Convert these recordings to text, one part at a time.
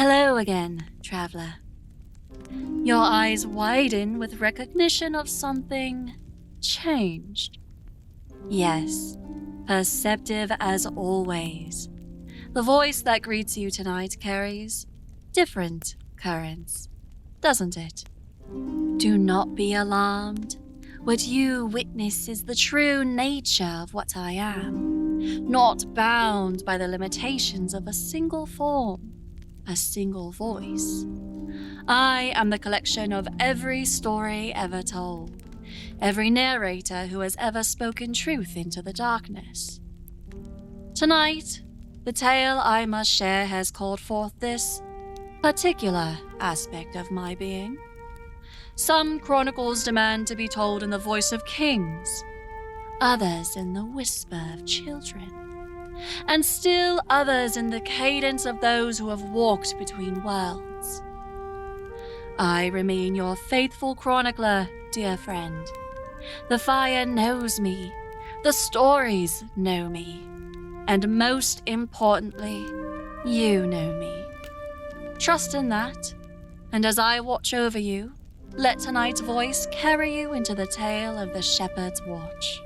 Hello again, traveler. Your eyes widen with recognition of something changed. Yes, perceptive as always. The voice that greets you tonight carries different currents, doesn't it? Do not be alarmed. What you witness is the true nature of what I am, not bound by the limitations of a single form, a single voice. I am the collection of every story ever told, every narrator who has ever spoken truth into the darkness. Tonight, the tale I must share has called forth this particular aspect of my being. Some chronicles demand to be told in the voice of kings, others in the whisper of children, and still others in the cadence of those who have walked between worlds. I remain your faithful chronicler, dear friend. The fire knows me, the stories know me, and most importantly, you know me. Trust in that, and as I watch over you, let tonight's voice carry you into the tale of the Shepherd's Watch.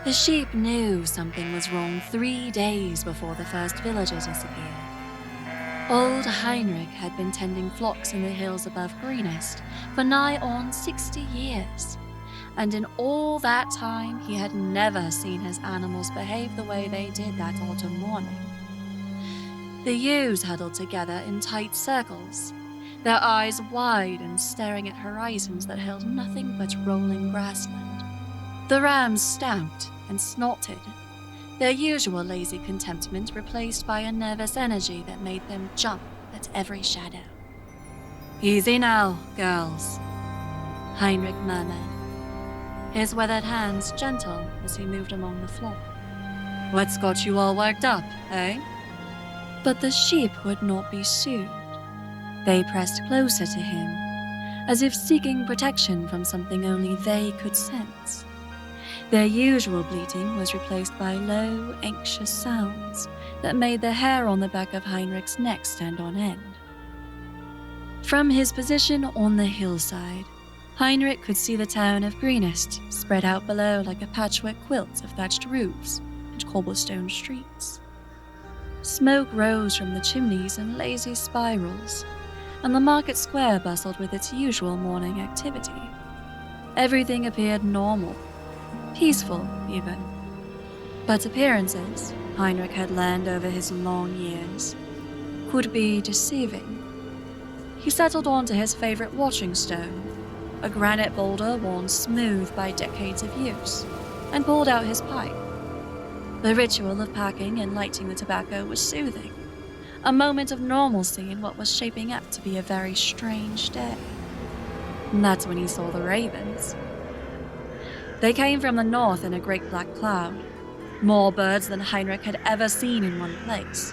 The sheep knew something was wrong 3 days before the first villager disappeared. Old Henrik had been tending flocks in the hills above Greenest for nigh on 60 years, and in all that time he had never seen his animals behave the way they did that autumn morning. The ewes huddled together in tight circles, their eyes wide and staring at horizons that held nothing but rolling grassland. The rams stamped and snorted, their usual lazy contentment replaced by a nervous energy that made them jump at every shadow. "Easy now, girls," Henrik murmured, his weathered hands gentle as he moved along the floor. "What's got you all worked up, eh?" But the sheep would not be soothed. They pressed closer to him, as if seeking protection from something only they could sense. Their usual bleating was replaced by low, anxious sounds that made the hair on the back of Henrik's neck stand on end. From his position on the hillside, Henrik could see the town of Greenest spread out below like a patchwork quilt of thatched roofs and cobblestone streets. Smoke rose from the chimneys in lazy spirals, and the market square bustled with its usual morning activity. Everything appeared normal, peaceful even. But appearances, Henrik had learned over his long years, could be deceiving. He settled onto his favorite watching stone, a granite boulder worn smooth by decades of use, and pulled out his pipe. The ritual of packing and lighting the tobacco was soothing, a moment of normalcy in what was shaping up to be a very strange day. And that's when he saw the ravens. They came from the north in a great black cloud, more birds than Henrik had ever seen in one place.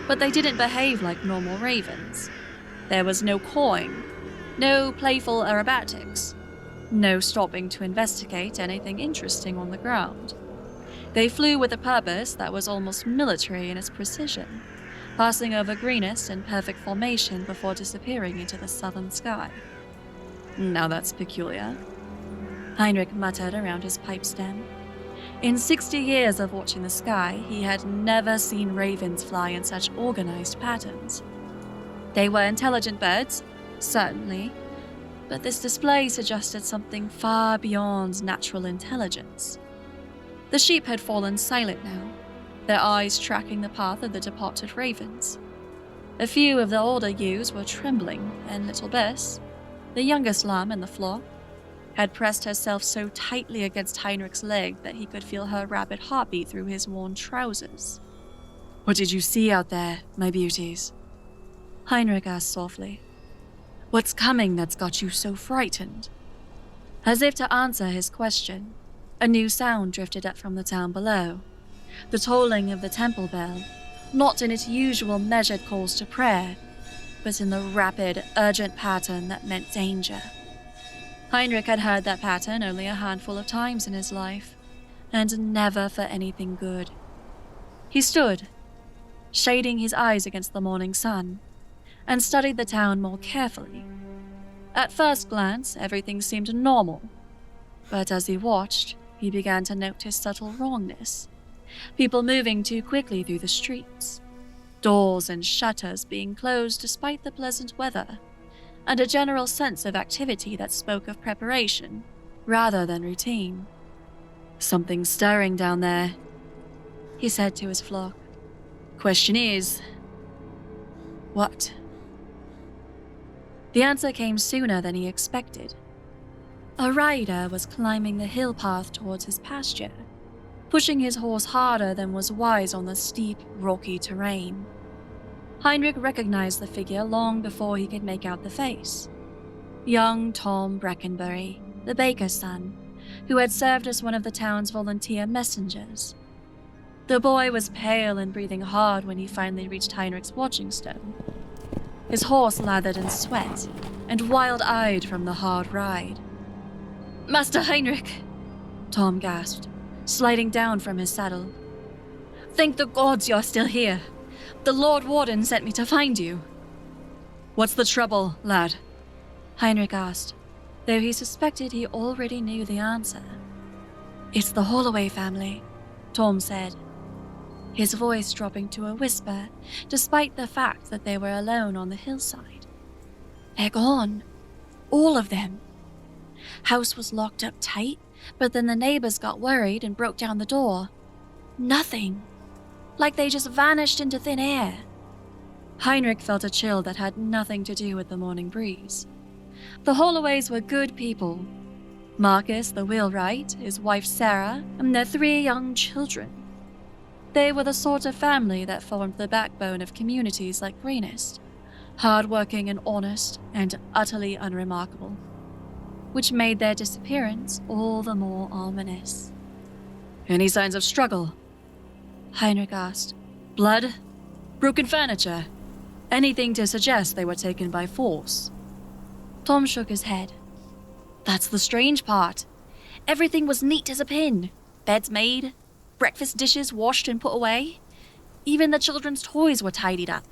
But they didn't behave like normal ravens. There was no cawing, no playful aerobatics, no stopping to investigate anything interesting on the ground. They flew with a purpose that was almost military in its precision, passing over Greenest in perfect formation before disappearing into the southern sky. Now that's peculiar, Henrik muttered around his pipe stem. In 60 years of watching the sky, he had never seen ravens fly in such organized patterns. They were intelligent birds, certainly, but this display suggested something far beyond natural intelligence. The sheep had fallen silent now, their eyes tracking the path of the departed ravens. A few of the older ewes were trembling, and little Bess, the youngest lamb in the flock, had pressed herself so tightly against Henrik's leg that he could feel her rapid heartbeat through his worn trousers. "What did you see out there, my beauties?" Henrik asked softly. "What's coming that's got you so frightened?" As if to answer his question, a new sound drifted up from the town below, the tolling of the temple bell, not in its usual measured calls to prayer, but in the rapid, urgent pattern that meant danger. Heinrich had heard that pattern only a handful of times in his life, and never for anything good. He stood, shading his eyes against the morning sun, and studied the town more carefully. At first glance, everything seemed normal, but as he watched, he began to notice subtle wrongness. People moving too quickly through the streets, doors and shutters being closed despite the pleasant weather, and a general sense of activity that spoke of preparation rather than routine. "Something's stirring down there," he said to his flock. "Question is, what?" The answer came sooner than he expected. A rider was climbing the hill path towards his pasture, pushing his horse harder than was wise on the steep, rocky terrain. Heinrich recognized the figure long before he could make out the face. Young Tom Breckenbury, the baker's son, who had served as one of the town's volunteer messengers. The boy was pale and breathing hard when he finally reached Heinrich's watching stone. His horse lathered in sweat and wild-eyed from the hard ride. "Master Heinrich," Tom gasped, sliding down from his saddle. "Thank the gods you're still here. The Lord Warden sent me to find you." "What's the trouble, lad?" Heinrich asked, though he suspected he already knew the answer. "It's the Holloway family," Tom said, his voice dropping to a whisper, despite the fact that they were alone on the hillside. "They're gone. All of them. House was locked up tight, but then the neighbors got worried and broke down the door. Nothing. Like they just vanished into thin air." Heinrich felt a chill that had nothing to do with the morning breeze. The Holloways were good people. Marcus, the wheelwright, his wife Sarah, and their 3 young children. They were the sort of family that formed the backbone of communities like Greenest, hard-working and honest and utterly unremarkable, which made their disappearance all the more ominous. "Any signs of struggle?" Heinrich asked. "Blood? Broken furniture? Anything to suggest they were taken by force?" Tom shook his head. "That's the strange part. Everything was neat as a pin. Beds made, breakfast dishes washed and put away. Even the children's toys were tidied up.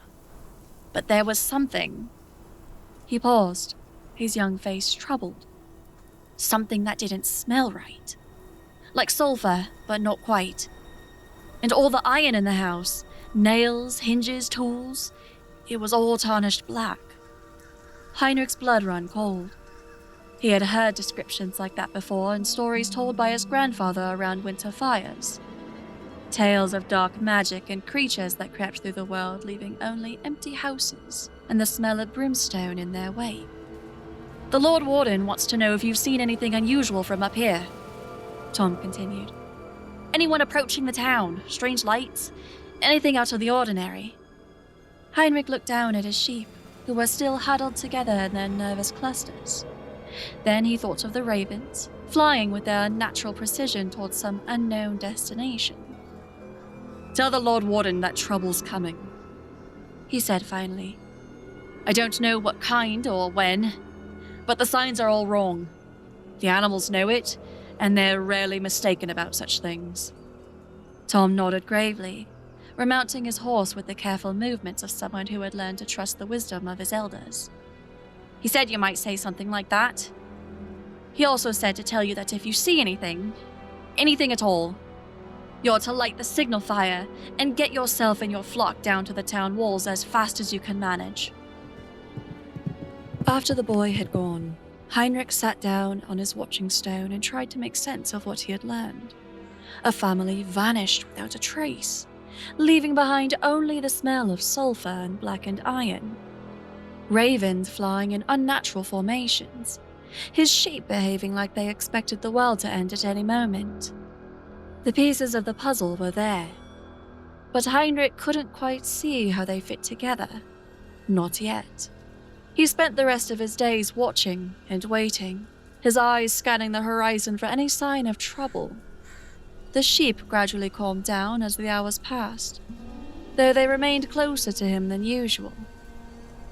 But there was something." He paused, his young face troubled. "Something that didn't smell right. Like sulfur, but not quite. And all the iron in the house, nails, hinges, tools, it was all tarnished black." Heinrich's blood ran cold. He had heard descriptions like that before in stories told by his grandfather around winter fires. Tales of dark magic and creatures that crept through the world, leaving only empty houses and the smell of brimstone in their wake. "The Lord Warden wants to know if you've seen anything unusual from up here," Tom continued. "Anyone approaching the town, strange lights, anything out of the ordinary." Heinrich looked down at his sheep, who were still huddled together in their nervous clusters. Then he thought of the ravens, flying with their unnatural precision towards some unknown destination. "Tell the Lord Warden that trouble's coming," he said finally. "I don't know what kind or when, but the signs are all wrong. The animals know it, and they're rarely mistaken about such things." Tom nodded gravely, remounting his horse with the careful movements of someone who had learned to trust the wisdom of his elders. "He said you might say something like that. He also said to tell you that if you see anything at all, you're to light the signal fire and get yourself and your flock down to the town walls as fast as you can manage." After the boy had gone, Heinrich sat down on his watching stone and tried to make sense of what he had learned. A family vanished without a trace, leaving behind only the smell of sulfur and blackened iron. Ravens flying in unnatural formations, his sheep behaving like they expected the world to end at any moment. The pieces of the puzzle were there, but Heinrich couldn't quite see how they fit together. Not yet. He spent the rest of his days watching and waiting, his eyes scanning the horizon for any sign of trouble. The sheep gradually calmed down as the hours passed, though they remained closer to him than usual.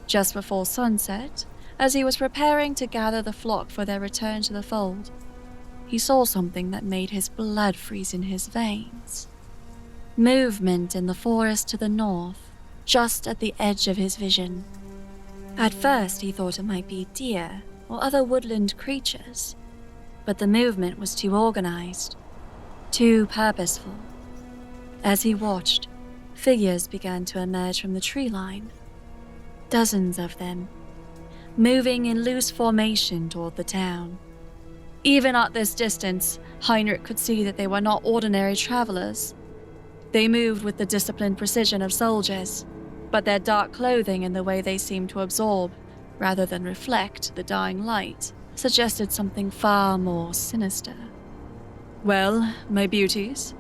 Just before sunset, As he was preparing to gather the flock for their return to the fold, he saw something that made his blood freeze in his veins. Movement in the forest to the north, just at the edge of his vision. At first he thought it might be deer or other woodland creatures, but the movement was too organized, too purposeful. As he watched, figures began to emerge from the tree line. Dozens of them, moving in loose formation toward the town. Even at this distance, Henrik could see that they were not ordinary travelers. They moved with the disciplined precision of soldiers, but their dark clothing and the way they seemed to absorb, rather than reflect, the dying light suggested something far more sinister. "Well, my beauties,"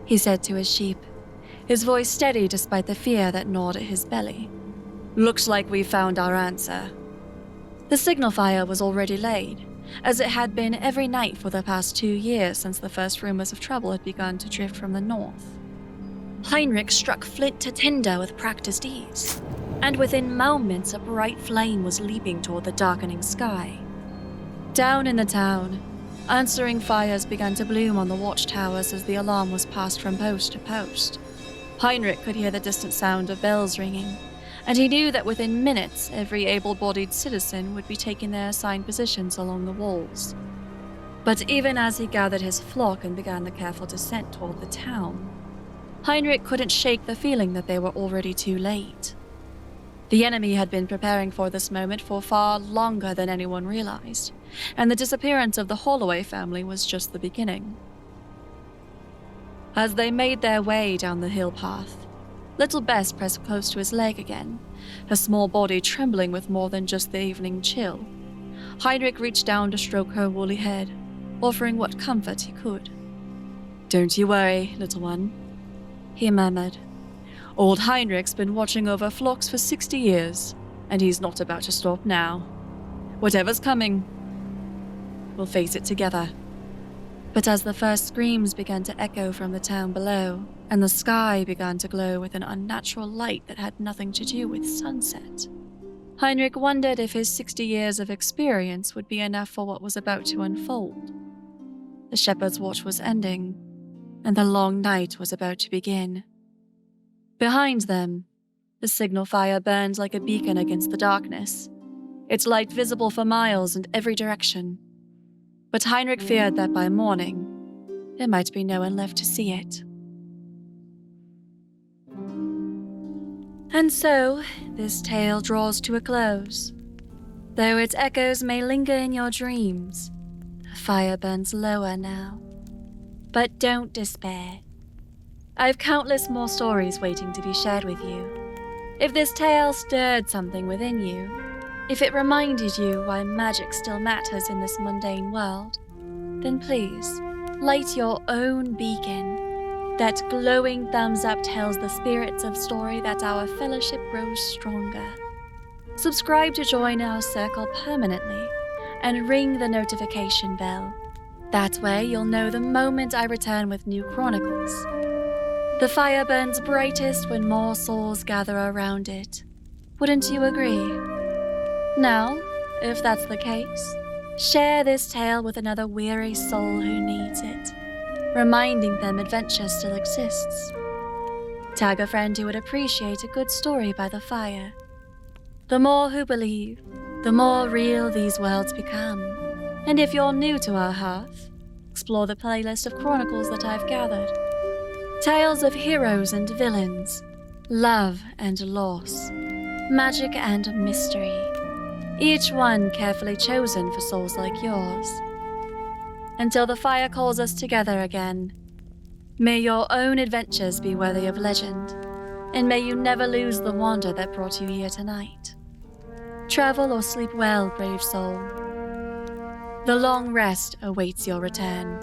he said to his sheep, his voice steady despite the fear that gnawed at his belly. "Looks like we found our answer." The signal fire was already laid, as it had been every night for the past 2 years since the first rumors of trouble had begun to drift from the north. Henrik struck flint to tinder with practiced ease, and within moments a bright flame was leaping toward the darkening sky. Down in the town, answering fires began to bloom on the watchtowers as the alarm was passed from post to post. Henrik could hear the distant sound of bells ringing, and he knew that within minutes every able-bodied citizen would be taking their assigned positions along the walls. But even as he gathered his flock and began the careful descent toward the town, Henrik couldn't shake the feeling that they were already too late. The enemy had been preparing for this moment for far longer than anyone realized, and the disappearance of the Holloway family was just the beginning. As they made their way down the hill path, little Bess pressed close to his leg again, her small body trembling with more than just the evening chill. Henrik reached down to stroke her woolly head, offering what comfort he could. "Don't you worry, little one," he murmured. "Old Heinrich's been watching over flocks for 60 years, and he's not about to stop now. Whatever's coming, we'll face it together." But as the first screams began to echo from the town below, and the sky began to glow with an unnatural light that had nothing to do with sunset, Henrik wondered if his 60 years of experience would be enough for what was about to unfold. The shepherd's watch was ending, and the long night was about to begin. Behind them, the signal fire burned like a beacon against the darkness, its light visible for miles in every direction. But Henrik feared that by morning, there might be no one left to see it. And so, this tale draws to a close. Though its echoes may linger in your dreams, the fire burns lower now. But don't despair. I've countless more stories waiting to be shared with you. If this tale stirred something within you, if it reminded you why magic still matters in this mundane world, then please, light your own beacon. That glowing thumbs up tells the spirits of story that our fellowship grows stronger. Subscribe to join our circle permanently, and ring the notification bell. That way you'll know the moment I return with new chronicles. The fire burns brightest when more souls gather around it. Wouldn't you agree? Now, if that's the case, share this tale with another weary soul who needs it, reminding them adventure still exists. Tag a friend who would appreciate a good story by the fire. The more who believe, the more real these worlds become. And if you're new to our hearth, explore the playlist of chronicles that I've gathered. Tales of heroes and villains, love and loss, magic and mystery. Each one carefully chosen for souls like yours. Until the fire calls us together again, may your own adventures be worthy of legend, and may you never lose the wonder that brought you here tonight. Travel or sleep well, brave soul. The long rest awaits your return.